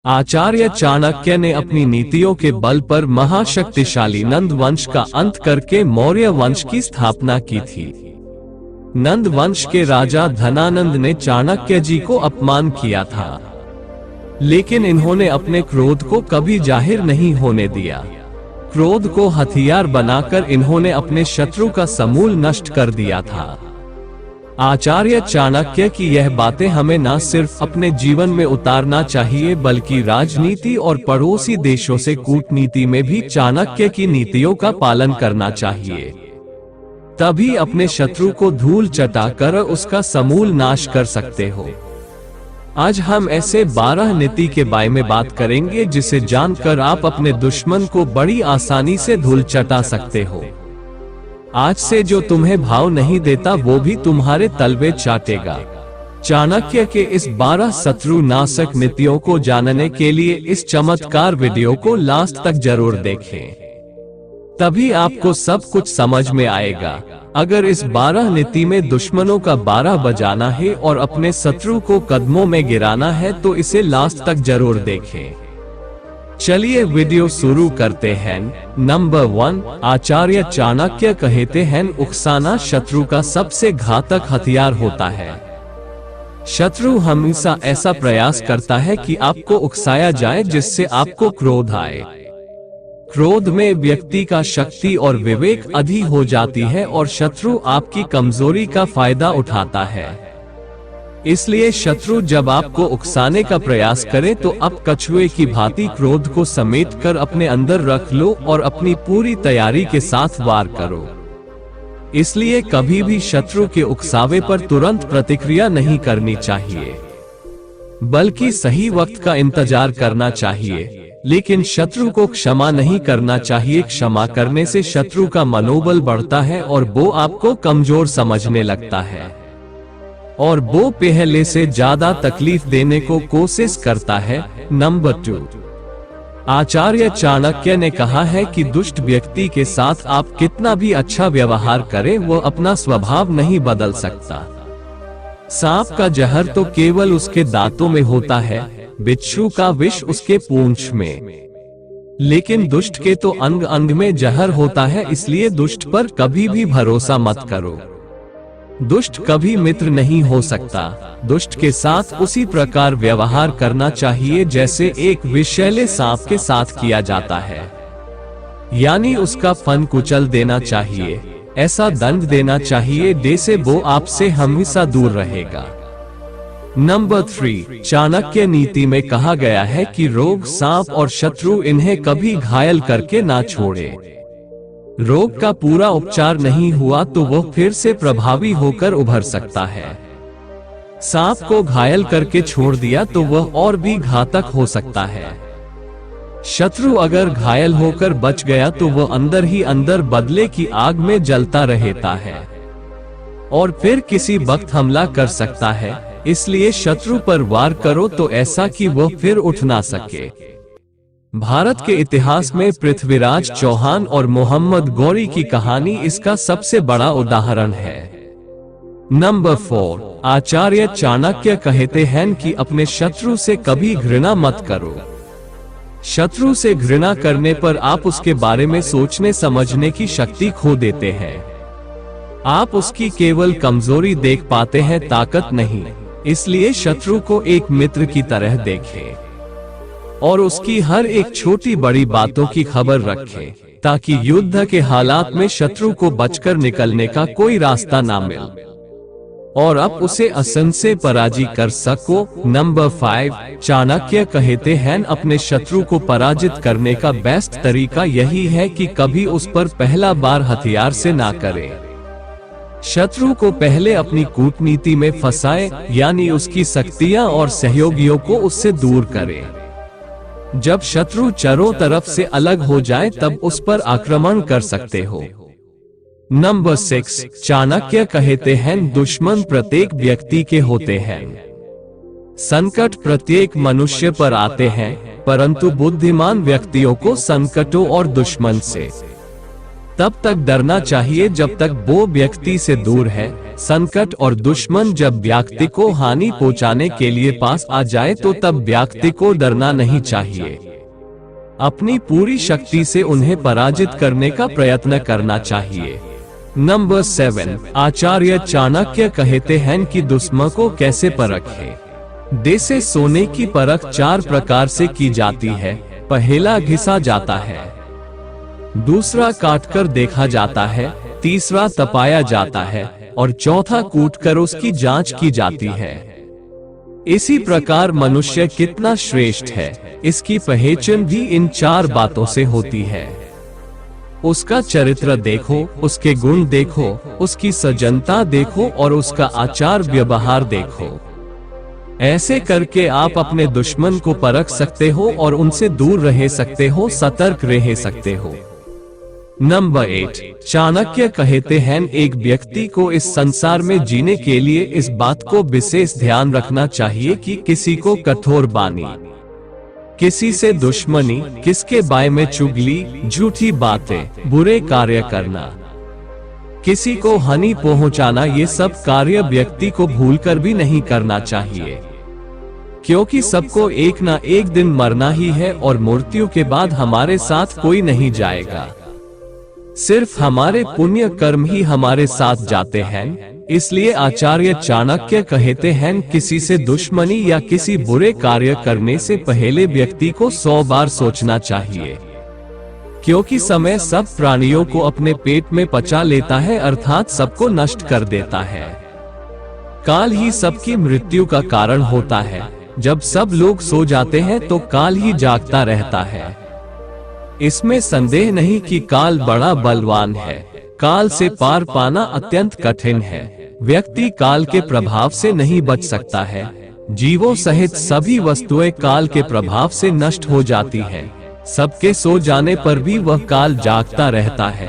आचार्य चाणक्य ने अपनी नीतियों के बल पर महाशक्तिशाली नंद वंश का अंत करके मौर्य वंश की स्थापना की थी। नंद वंश के राजा धनानंद ने चाणक्य जी को अपमान किया था, लेकिन इन्होंने अपने क्रोध को कभी जाहिर नहीं होने दिया। क्रोध को हथियार बनाकर इन्होंने अपने शत्रु का समूल नष्ट कर दिया था। आचार्य चाणक्य की यह बातें हमें न सिर्फ अपने जीवन में उतारना चाहिए, बल्कि राजनीति और पड़ोसी देशों से कूटनीति में भी चाणक्य की नीतियों का पालन करना चाहिए। तभी अपने शत्रु को धूल चटाकर उसका समूल नाश कर सकते हो। आज हम ऐसे 12 नीति के बारे में बात करेंगे जिसे जानकर आप अपने दुश्मन को बड़ी आसानी से धूल चटा सकते हो। आज से जो तुम्हें भाव नहीं देता वो भी तुम्हारे तलवे चाटेगा। चाणक्य के इस 12 शत्रु नाशक नीतियों को जानने के लिए इस चमत्कार वीडियो को लास्ट तक जरूर देखें, तभी आपको सब कुछ समझ में आएगा। अगर इस 12 नीति में दुश्मनों का 12 बजाना है और अपने शत्रु को कदमों में गिराना है तो इसे लास्ट तक जरूर देखें। चलिए वीडियो शुरू करते हैं। नंबर 1, आचार्य चाणक्य कहते हैं, उकसाना शत्रु का सबसे घातक हथियार होता है। शत्रु हमेशा ऐसा प्रयास करता है कि आपको उकसाया जाए जिससे आपको क्रोध आए। क्रोध में व्यक्ति का शक्ति और विवेक अधीर हो जाती है और शत्रु आपकी कमजोरी का फायदा उठाता है। इसलिए शत्रु जब आपको उकसाने का प्रयास करे तो आप कछुए की भांति क्रोध को समेट कर अपने अंदर रख लो और अपनी पूरी तैयारी के साथ वार करो। इसलिए कभी भी शत्रु के उकसावे पर तुरंत प्रतिक्रिया नहीं करनी चाहिए, बल्कि सही वक्त का इंतजार करना चाहिए। लेकिन शत्रु को क्षमा नहीं करना चाहिए। क्षमा करने से शत्रु का मनोबल बढ़ता है और वो आपको कमजोर समझने लगता है और वो पहले से ज्यादा तकलीफ देने को कोशिश करता है। नंबर 2, आचार्य चाणक्य ने कहा है कि दुष्ट व्यक्ति के साथ आप कितना भी अच्छा व्यवहार करें, वो अपना स्वभाव नहीं बदल सकता। सांप का जहर तो केवल उसके दांतों में होता है, बिच्छू का विष उसके पूंछ में, लेकिन दुष्ट के तो अंग अंग में जहर होता है। इसलिए दुष्ट पर कभी भी भरोसा मत करो। दुष्ट कभी मित्र नहीं हो सकता। दुष्ट के साथ उसी प्रकार व्यवहार करना चाहिए जैसे एक विषैले सांप के साथ किया जाता है, यानी उसका फन कुचल देना चाहिए। ऐसा दंड देना चाहिए जैसे वो आपसे हमेशा दूर रहेगा। नंबर 3, चाणक्य नीति में कहा गया है कि रोग, सांप और शत्रु इन्हें कभी घायल करके ना छोड़े। रोग का पूरा उपचार नहीं हुआ तो वह फिर से प्रभावी होकर उभर सकता है। सांप को घायल करके छोड़ दिया तो वह और भी घातक हो सकता है। शत्रु अगर घायल होकर बच गया तो वह अंदर ही अंदर बदले की आग में जलता रहता है और फिर किसी वक्त हमला कर सकता है। इसलिए शत्रु पर वार करो तो ऐसा कि वह फिर उठ ना सके। भारत के इतिहास में पृथ्वीराज चौहान और मोहम्मद गौरी की कहानी इसका सबसे बड़ा उदाहरण है। नंबर 4, आचार्य चाणक्य कहते हैं कि अपने शत्रु से कभी घृणा मत करो। शत्रु से घृणा करने पर आप उसके बारे में सोचने समझने की शक्ति खो देते हैं। आप उसकी केवल कमजोरी देख पाते हैं, ताकत नहीं। इसलिए शत्रु को एक मित्र की तरह देखें और उसकी हर एक छोटी बड़ी बातों की खबर रखें, ताकि युद्ध के हालात में शत्रु को बचकर निकलने का कोई रास्ता ना मिले और आप उसे आसानी से पराजित कर सको। नंबर 5, चाणक्य कहते हैं, अपने शत्रु को पराजित करने का बेस्ट तरीका यही है कि कभी उस पर पहला बार हथियार से ना करें। शत्रु को पहले अपनी कूटनीति में फंसाए, यानी उसकी शक्तियां और सहयोगियों को उससे दूर करें। जब शत्रु चारों तरफ से अलग हो जाए तब उस पर आक्रमण कर सकते हो। नंबर 6, चाणक्य कहते हैं, दुश्मन प्रत्येक व्यक्ति के होते हैं। संकट प्रत्येक मनुष्य पर आते हैं, परंतु बुद्धिमान व्यक्तियों को संकटों और दुश्मन से तब तक डरना चाहिए जब तक वो व्यक्ति से दूर है। संकट और दुश्मन जब व्यक्ति को हानि पहुंचाने के लिए पास आ जाए तो तब व्यक्ति को डरना नहीं चाहिए। अपनी पूरी शक्ति से उन्हें पराजित करने का प्रयत्न करना चाहिए। नंबर 7, आचार्य चाणक्य कहते हैं कि दुश्मन को कैसे परखें। जैसे सोने की परख 4 प्रकार से की जाती है। पहला घिसा जाता है, दूसरा काटकर देखा जाता है, तीसरा तपाया जाता है और चौथा कूटकर उसकी जांच की जाती है। इसी प्रकार मनुष्य कितना श्रेष्ठ है, इसकी पहचान भी इन 4 बातों से होती है। उसका चरित्र देखो, उसके गुण देखो, उसकी सज्जनता देखो और उसका आचार व्यवहार देखो। ऐसे करके आप अपने दुश्मन को परख सकते हो और उनसे दूर रह सकते हो, सतर्क रह सकते हो। नंबर 8, चाणक्य कहते हैं एक व्यक्ति को इस संसार में जीने के लिए इस बात को विशेष ध्यान रखना चाहिए कि किसी को कठोर बानी, किसी से दुश्मनी, किसके बारे में चुगली, झूठी बातें, बुरे कार्य करना, किसी को हानि पहुंचाना, ये सब कार्य व्यक्ति को भूलकर भी नहीं करना चाहिए, क्योंकि सबको एक ना एक दिन मरना ही है और मृत्यु के बाद हमारे साथ कोई नहीं जाएगा। सिर्फ हमारे पुण्य कर्म ही हमारे साथ जाते हैं। इसलिए आचार्य चाणक्य कहते हैं किसी से दुश्मनी या किसी बुरे कार्य करने से पहले व्यक्ति को 100 बार सोचना चाहिए, क्योंकि समय सब प्राणियों को अपने पेट में पचा लेता है, अर्थात सबको नष्ट कर देता है। काल ही सबकी मृत्यु का कारण होता है। जब सब लोग सो जाते हैं तो काल ही जागता रहता है। इसमें संदेह नहीं कि काल बड़ा बलवान है। काल से पार पाना अत्यंत कठिन है। व्यक्ति काल के प्रभाव से नहीं बच सकता है। जीवों सहित सभी वस्तुएं काल के प्रभाव से नष्ट हो जाती हैं। सबके सो जाने पर भी वह काल जागता रहता है।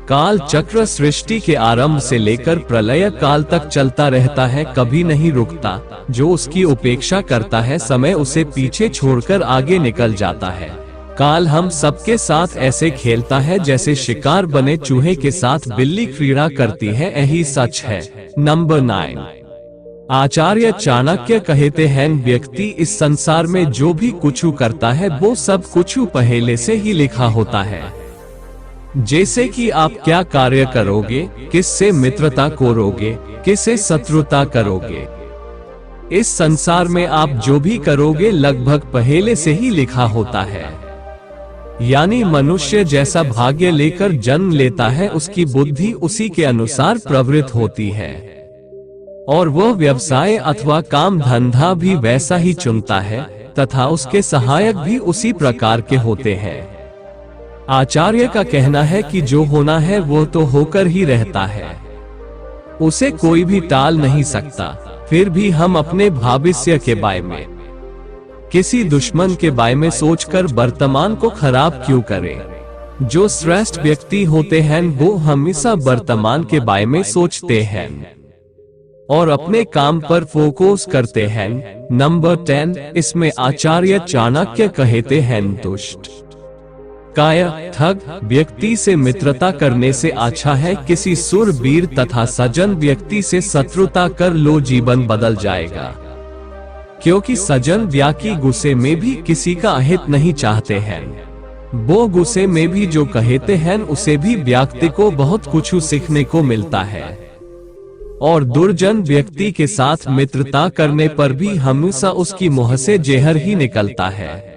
काल चक्र सृष्टि के आरंभ से लेकर प्रलय काल तक चलता रहता है, कभी नहीं रुकता। जो उसकी उपेक्षा करता है, समय उसे पीछे छोड़कर आगे निकल जाता है। काल हम सबके साथ ऐसे खेलता है जैसे शिकार बने चूहे के साथ बिल्ली क्रीड़ा करती है, यही सच है। नंबर 9, आचार्य चाणक्य कहते हैं व्यक्ति इस संसार में जो भी कुछ करता है वो सब कुछ पहले से ही लिखा होता है। जैसे कि आप क्या कार्य करोगे, किससे मित्रता करोगे, किससे शत्रुता करोगे, इस संसार में आप जो भी करोगे लगभग पहले से ही लिखा होता है। यानी मनुष्य जैसा भाग्य लेकर जन्म लेता है, उसकी बुद्धि उसी के अनुसार प्रवृत्त होती है और वह व्यवसाय अथवा काम धंधा भी वैसा ही चुनता है तथा उसके सहायक भी उसी प्रकार के होते हैं। आचार्य का कहना है कि जो होना है वो तो होकर ही रहता है, उसे कोई भी टाल नहीं सकता। फिर भी हम अपने भविष्य के बारे में, किसी दुश्मन के बारे में सोचकर वर्तमान को खराब क्यों करें। जो श्रेष्ठ व्यक्ति होते हैं वो हमेशा वर्तमान के बारे में सोचते हैं और अपने काम पर फोकस करते हैं। नंबर 10, इसमें आचार्य चाणक्य कहते हैं दुष्ट कायर ठग व्यक्ति से मित्रता करने से अच्छा है किसी सूरवीर तथा सज्जन व्यक्ति से शत्रुता कर लो, जीवन बदल जाएगा। क्योंकि सज्जन व्यक्ति गुस्से में भी किसी का अहित नहीं चाहते हैं। वो गुस्से में भी जो कहते हैं उसे भी व्यक्ति को बहुत कुछ सीखने को मिलता है और दुर्जन व्यक्ति के साथ मित्रता करने पर भी हमेशा उसकी मुंह से जहर ही निकलता है।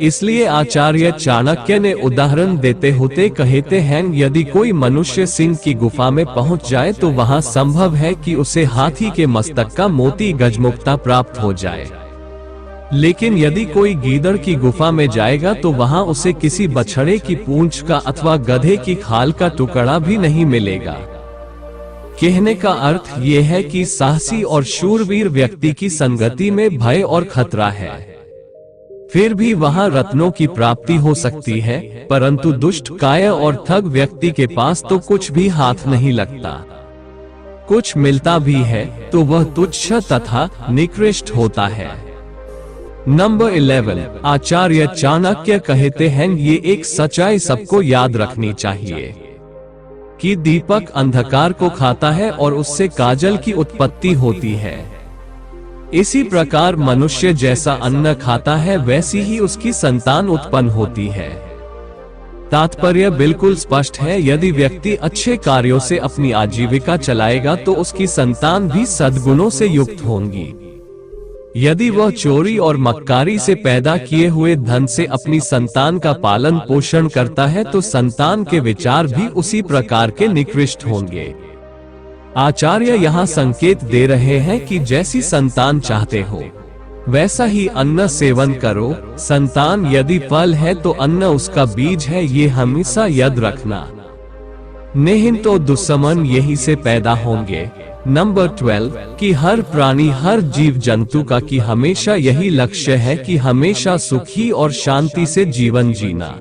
इसलिए आचार्य चाणक्य ने उदाहरण देते होते कहते हैं यदि कोई मनुष्य सिंह की गुफा में पहुंच जाए तो वहां संभव है कि उसे हाथी के मस्तक का मोती गजमुक्ता प्राप्त हो जाए, लेकिन यदि कोई गीदड़ की गुफा में जाएगा तो वहां उसे किसी बछड़े की पूंछ का अथवा गधे की खाल का टुकड़ा भी नहीं मिलेगा। कहने का अर्थ ये है कि साहसी और शूरवीर व्यक्ति की संगति में भय और खतरा है। फिर भी वहां रत्नों की प्राप्ति हो सकती है, परंतु दुष्ट कायर और ठग व्यक्ति के पास तो कुछ भी हाथ नहीं लगता। कुछ मिलता भी है तो वह तुच्छ तथा निकृष्ट होता है। नंबर 11, आचार्य चाणक्य कहते हैं ये एक सच्चाई सबको याद रखनी चाहिए कि दीपक अंधकार को खाता है और उससे काजल की उत्पत्ति होती है। इसी प्रकार मनुष्य जैसा अन्न खाता है वैसी ही उसकी संतान उत्पन्न होती है। तात्पर्य बिल्कुल स्पष्ट है, यदि व्यक्ति अच्छे कार्यों से अपनी आजीविका चलाएगा तो उसकी संतान भी सद्गुणों से युक्त होंगी। यदि वह चोरी और मक्कारी से पैदा किए हुए धन से अपनी संतान का पालन पोषण करता है तो संतान के विचार भी उसी प्रकार के निकृष्ट होंगे। आचार्य यहाँ संकेत दे रहे हैं कि जैसी संतान चाहते हो वैसा ही अन्न सेवन करो। संतान यदि फल है तो अन्न उसका बीज है, ये हमेशा याद रखना, नहीं तो दुश्मन यही से पैदा होंगे। नंबर 12 कि हर प्राणी हर जीव जंतु का कि हमेशा यही लक्ष्य है कि हमेशा सुखी और शांति से जीवन जीना।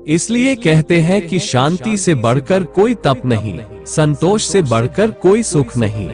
इसलिए कहते हैं कि शांति से बढ़कर कोई तप नहीं, संतोष से बढ़कर कोई सुख नहीं,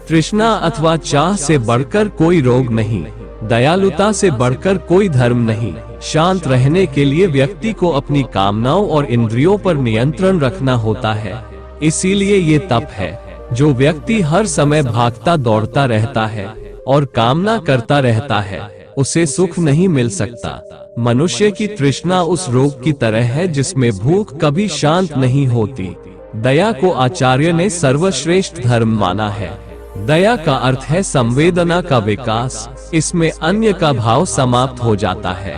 तृष्णा अथवा चाह से बढ़कर कोई रोग नहीं, दयालुता से बढ़कर कोई धर्म नहीं। शांत रहने के लिए व्यक्ति को अपनी कामनाओं और इंद्रियों पर नियंत्रण रखना होता है। इसीलिए ये तप है। जो व्यक्ति हर समय भागता दौड़ता रहता है और कामना करता रहता है उसे सुख नहीं मिल सकता। मनुष्य की तृष्णा उस रोग की तरह है जिसमें भूख कभी शांत नहीं होती। दया को आचार्य ने सर्वश्रेष्ठ धर्म माना है। दया का अर्थ है संवेदना का विकास, इसमें अन्य का भाव समाप्त हो जाता है।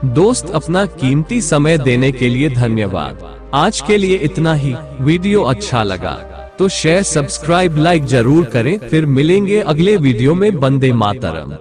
दोस्त, अपना कीमती समय देने के लिए धन्यवाद। आज के लिए इतना ही। वीडियो अच्छा लगा तो शेयर सब्सक्राइब लाइक जरूर करें। फिर मिलेंगे अगले वीडियो में। वंदे मातरम।